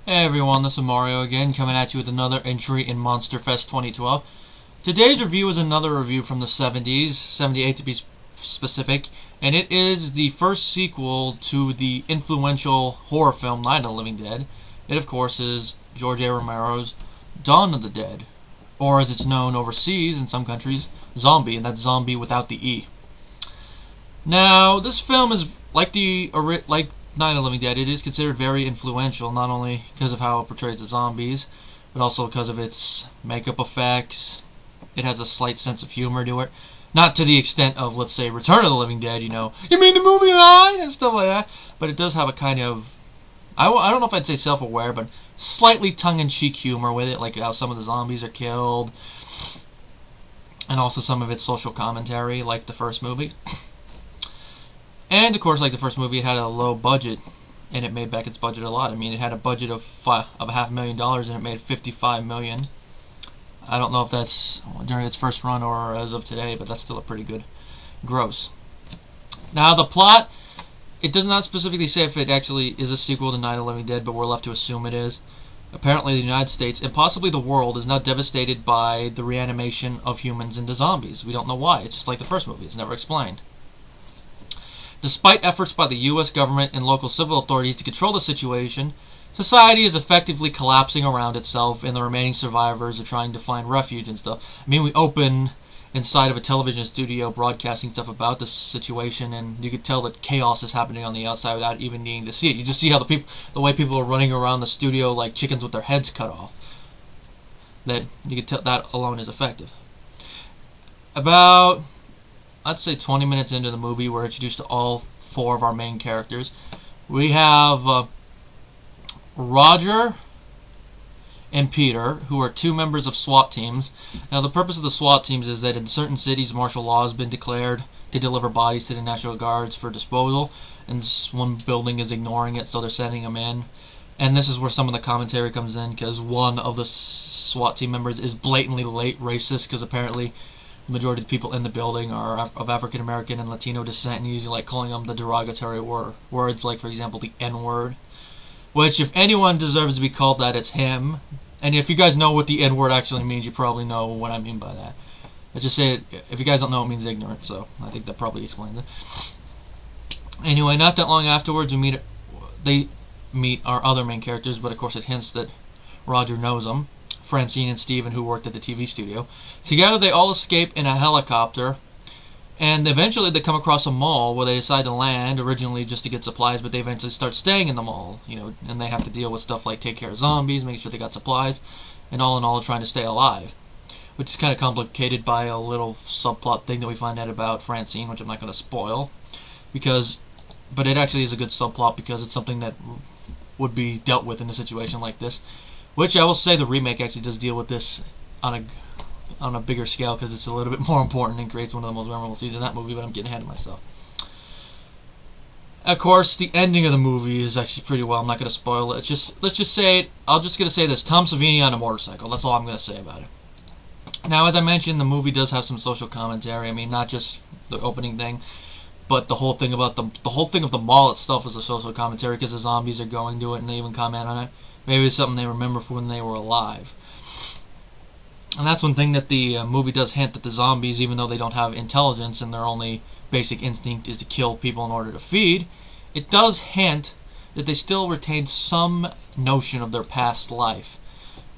Hey everyone, this is Mario again, coming at you with another entry in Monster Fest 2012. Today's review is another review from the 70s, 78 to be specific, and it is the first sequel to the influential horror film Night of the Living Dead. It, of course, is George A. Romero's Dawn of the Dead, or as it's known overseas in some countries, Zombi, and that's Zombie without the E. Now, this film is like Night of the Living Dead. It is considered very influential, not only because of how it portrays the zombies, but also because of its makeup effects. It has a slight sense of humor to it. Not to the extent of, let's say, Return of the Living Dead, you mean the movie line? And stuff like that. But it does have a kind of, I don't know if I'd say self-aware, but slightly tongue-in-cheek humor with it, like how some of the zombies are killed. And also some of its social commentary, like the first movie. And, of course, like the first movie, it had a low budget, and it made back its budget a lot. I mean, it had a budget of $500,000, and it made $55 million. I don't know if that's during its first run or as of today, but that's still a pretty good gross. Now, the plot, it does not specifically say if it actually is a sequel to Night of the Living Dead, but we're left to assume it is. Apparently, the United States, and possibly the world, is now devastated by the reanimation of humans into zombies. We don't know why. It's just like the first movie. It's never explained. Despite efforts by the U.S. government and local civil authorities to control the situation, society is effectively collapsing around itself, and the remaining survivors are trying to find refuge and stuff. I mean, we open inside of a television studio broadcasting stuff about this situation, and you could tell that chaos is happening on the outside without even needing to see it. You just see how the way people are running around the studio like chickens with their heads cut off. That you could tell that alone is effective. About, I'd say 20 minutes into the movie, we're introduced to all four of our main characters. We have Roger and Peter, who are two members of SWAT teams. Now, the purpose of the SWAT teams is that in certain cities, martial law has been declared to deliver bodies to the National Guards for disposal, and one building is ignoring it, so they're sending them in. And this is where some of the commentary comes in, because one of the SWAT team members is blatantly racist, because apparently the majority of the people in the building are of African American and Latino descent, and he's like calling them the derogatory words, like for example the N-word. Which, if anyone deserves to be called that, it's him. And if you guys know what the N-word actually means, you probably know what I mean by that. Let's just say, if you guys don't know, it means ignorant, so I think that probably explains it. Anyway, not that long afterwards, they meet our other main characters, but of course it hints that Roger knows them. Francine and Steven, who worked at the TV studio. Together, they all escape in a helicopter, and eventually they come across a mall where they decide to land, originally just to get supplies, but they eventually start staying in the mall, and they have to deal with stuff like take care of zombies, making sure they got supplies, and all in all trying to stay alive. Which is kind of complicated by a little subplot thing that we find out about Francine, which I'm not going to spoil, but it actually is a good subplot because it's something that would be dealt with in a situation like this. Which I will say the remake actually does deal with this on a bigger scale because it's a little bit more important and creates one of the most memorable scenes in that movie, but I'm getting ahead of myself. Of course, the ending of the movie is actually pretty well. I'm not going to spoil it. Let's just say it. I'm just going to say this. Tom Savini on a motorcycle. That's all I'm going to say about it. Now, as I mentioned, the movie does have some social commentary. I mean, not just the opening thing, but the whole thing about the whole thing of the mall itself is a social commentary because the zombies are going to it and they even comment on it. Maybe it's something they remember from when they were alive. And that's one thing that the movie does hint, that the zombies, even though they don't have intelligence and their only basic instinct is to kill people in order to feed, it does hint that they still retain some notion of their past life.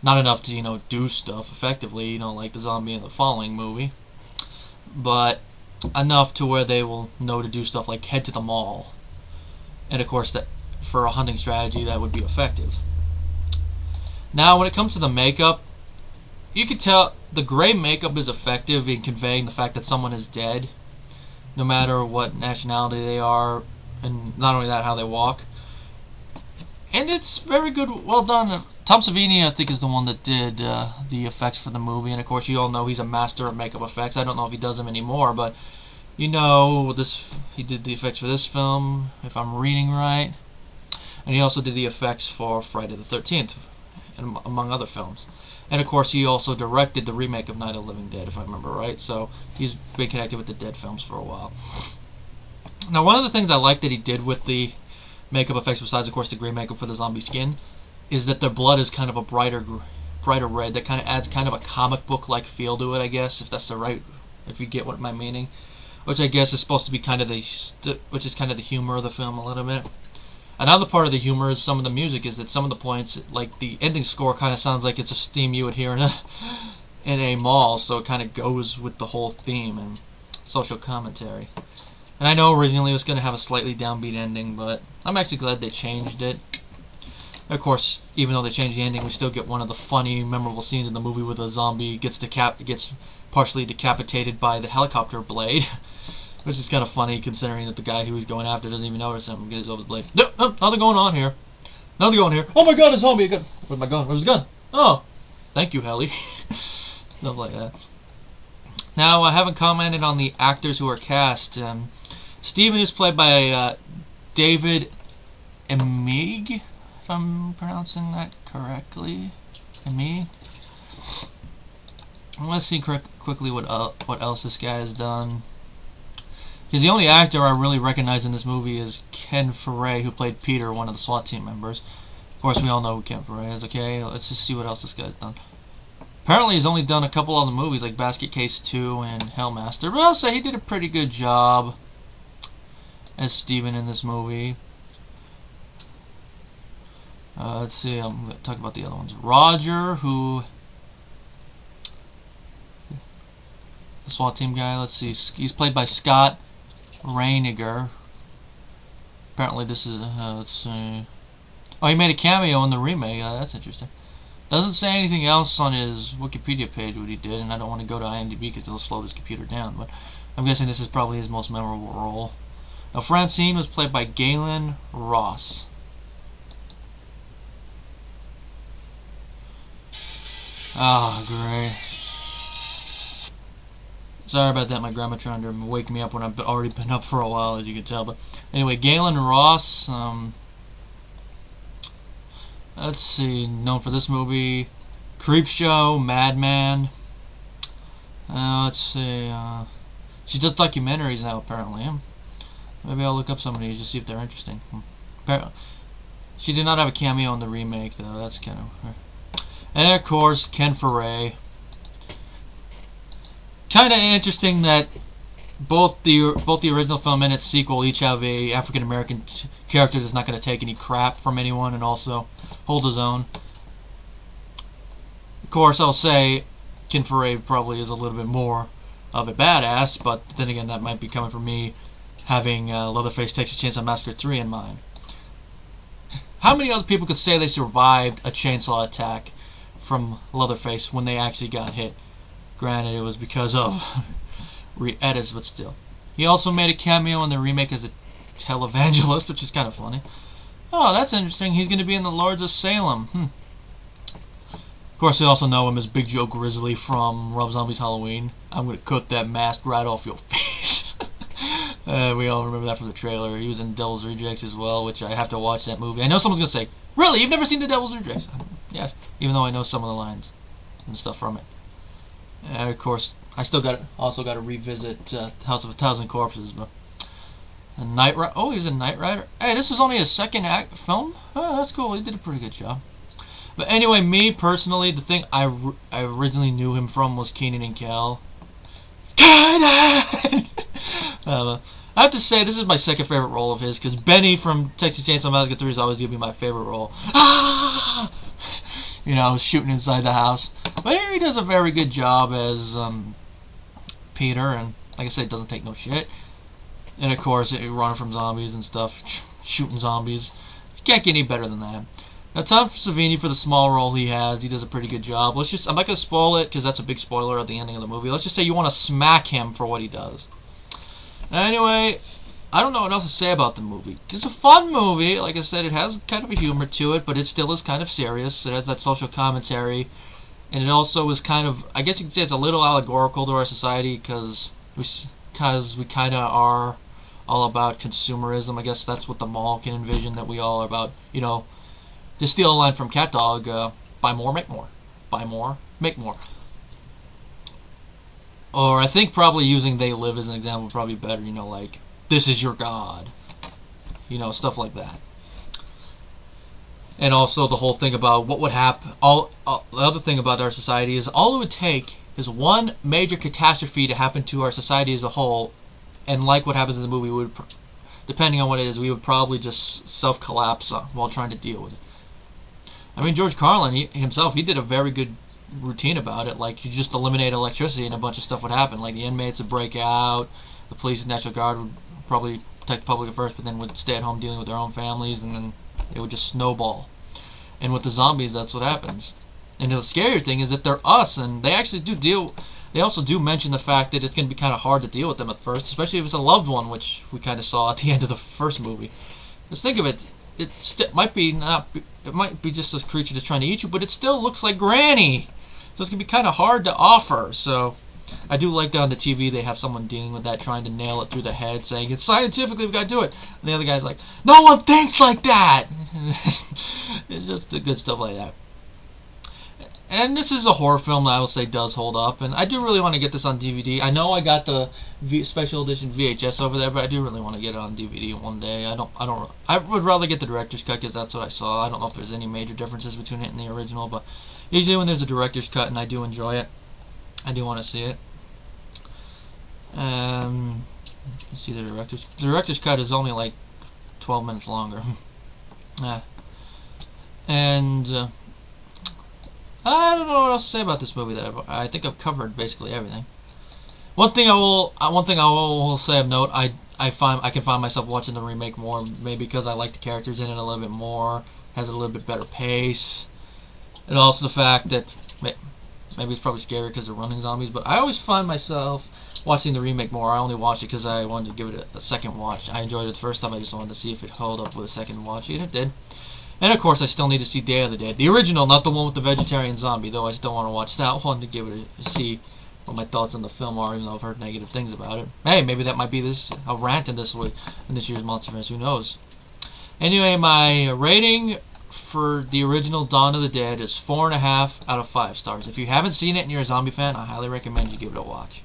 Not enough to, do stuff effectively, like the zombie in the following movie, but enough to where they will know to do stuff like head to the mall. And of course, that for a hunting strategy, that would be effective. Now, when it comes to the makeup, you can tell the gray makeup is effective in conveying the fact that someone is dead, no matter what nationality they are, and not only that, how they walk. And it's very good, well done. Tom Savini, I think, is the one that did the effects for the movie, and of course, you all know he's a master of makeup effects. I don't know if he does them anymore, but he did the effects for this film, if I'm reading right, and he also did the effects for Friday the 13th. Among other films. And of course he also directed the remake of Night of the Living Dead, if I remember right, so he's been connected with the Dead films for a while. Now, one of the things I like that he did with the makeup effects, besides of course the gray makeup for the zombie skin, is that their blood is kind of a brighter red. That kind of adds kind of a comic book like feel to it, I guess, if that's the right, if you get what my meaning. Which I guess is supposed to be kind of which is kind of the humor of the film a little bit. Another part of the humor is some of the music. Is that some of the points, like the ending score, kind of sounds like it's a theme you would hear in a mall, so it kind of goes with the whole theme and social commentary. And I know originally it was going to have a slightly downbeat ending, but I'm actually glad they changed it. Of course, even though they changed the ending, we still get one of the funny, memorable scenes in the movie where the zombie gets partially decapitated by the helicopter blade, which is kind of funny considering that the guy who he's going after doesn't even notice him and gets over the blade. No, nothing going on here. Nothing going here. Oh my god, a zombie! Where's my gun? Where's his gun? Oh, thank you, Heli. Stuff like that. Now, I haven't commented on the actors who are cast. Steven is played by David Emge, if I'm pronouncing that correctly. Emge. Let's see quickly what else this guy has done. Because the only actor I really recognize in this movie is Ken Foree, who played Peter, one of the SWAT team members. Of course, we all know who Ken Foree is, okay? Let's just see what else this guy's done. Apparently, he's only done a couple other movies, like Basket Case 2 and Hellmaster. But I'll say he did a pretty good job as Steven in this movie. Let's see, I'm going to talk about the other ones. Roger, who... the SWAT team guy, let's see. He's played by Scott Reiniger. Apparently this is... let's see... oh, he made a cameo in the remake. That's interesting. Doesn't say anything else on his Wikipedia page what he did, and I don't want to go to IMDb because it'll slow his computer down, but I'm guessing this is probably his most memorable role. Now, Francine was played by Gaylen Ross. Oh, great. Sorry about that, my grandma trying to wake me up when I've already been up for a while, as you can tell. But anyway, Gaylen Ross, let's see, known for this movie, Creepshow, Madman. Let's see, she does documentaries now, apparently. Maybe I'll look up some of these, just see if they're interesting. She did not have a cameo in the remake, though. That's kind of... and, of course, Ken Foree. Kind of interesting that both the original film and its sequel each have a African American character that's not going to take any crap from anyone and also hold his own. Of course, I'll say Ken Foree probably is a little bit more of a badass, but then again, that might be coming from me having Leatherface Takes a Chance on Massacre 3 in mind. How many other people could say they survived a chainsaw attack from Leatherface when they actually got hit? Granted, it was because of re-edits, but still. He also made a cameo in the remake as a televangelist, which is kind of funny. Oh, that's interesting. He's going to be in the Lords of Salem. Of course, we also know him as Big Joe Grizzly from Rob Zombie's Halloween. I'm going to cut that mask right off your face. We all remember that from the trailer. He was in Devil's Rejects as well, which I have to watch that movie. I know someone's going to say, really? You've never seen the Devil's Rejects? Yes, even though I know some of the lines and stuff from it. Of course, I still also got to revisit House of a Thousand Corpses. But Knight Rider. Oh, he's a Knight Rider. Hey, this is only his second film. Oh, that's cool. He did a pretty good job. But anyway, me personally, the thing I originally knew him from was Kenan and Kel. Kenan! I have to say, this is my second favorite role of his, because Benny from Texas Chainsaw Massacre 3 is always going to be my favorite role. Ah! You know, shooting inside the house. But here he does a very good job as Peter, and like I said, doesn't take no shit. And of course, running from zombies and stuff, shooting zombies. You can't get any better than that. Now, Tom Savini, for the small role he has, he does a pretty good job. I'm not going to spoil it, because that's a big spoiler at the ending of the movie. Let's just say you want to smack him for what he does. Anyway, I don't know what else to say about the movie. It's a fun movie. Like I said, it has kind of a humor to it, but it still is kind of serious. It has that social commentary. And it also is kind of, I guess you could say it's a little allegorical to our society, because we kind of are all about consumerism. I guess that's what the mall can envision, that we all are about, you know, to steal a line from Cat Dog, buy more, make more. Buy more, make more. Or I think probably using They Live as an example would probably be better, you know, like, this is your God. You know, stuff like that. And also the whole thing about what would happen. The other thing about our society is all it would take is one major catastrophe to happen to our society as a whole, and like what happens in the movie, we would, depending on what it is, we would probably just self-collapse while trying to deal with it. I mean, George Carlin himself, he did a very good routine about it. Like, you just eliminate electricity and a bunch of stuff would happen. Like, the inmates would break out, the police and National Guard would probably protect the public at first, but then would stay at home dealing with their own families, and then it would just snowball. And with the zombies, that's what happens. And the scarier thing is that they're us, and they actually they also do mention the fact that it's going to be kind of hard to deal with them at first, especially if it's a loved one, which we kind of saw at the end of the first movie. Just think of it. It might be just a creature just trying to eat you, but it still looks like Granny. So it's going to be kind of hard to offer. So I do like that on the TV they have someone dealing with that, trying to nail it through the head, saying, it's scientifically, we've got to do it. And the other guy's like, no one thinks like that. It's just good stuff like that. And this is a horror film that I will say does hold up, and I do really want to get this on DVD. I know I got the special edition VHS over there, but I do really want to get it on DVD one day. I would rather get the director's cut because that's what I saw. I don't know if there's any major differences between it and the original, but usually when there's a director's cut and I do enjoy it, I do want to see it. Let's see the director's cut is only like 12 minutes longer. And I don't know what else to say about this movie. I think I've covered basically everything. One thing I will say of note, I can find myself watching the remake more, maybe because I like the characters in it a little bit more, has a little bit better pace, and also the fact that maybe it's probably scary because they're running zombies, but I always find myself watching the remake more. I only watched it because I wanted to give it a second watch. I enjoyed it the first time. I just wanted to see if it held up with a second watch, and it did. And of course, I still need to see Day of the Dead, the original, not the one with the vegetarian zombie. Though I still want to watch that one to give it see what my thoughts on the film are, even though I've heard negative things about it. Hey, maybe that might be a rant in this year's Monster Fest. Who knows? Anyway, my rating for the original Dawn of the Dead is 4.5 out of 5 stars. If you haven't seen it and you're a zombie fan, I highly recommend you give it a watch.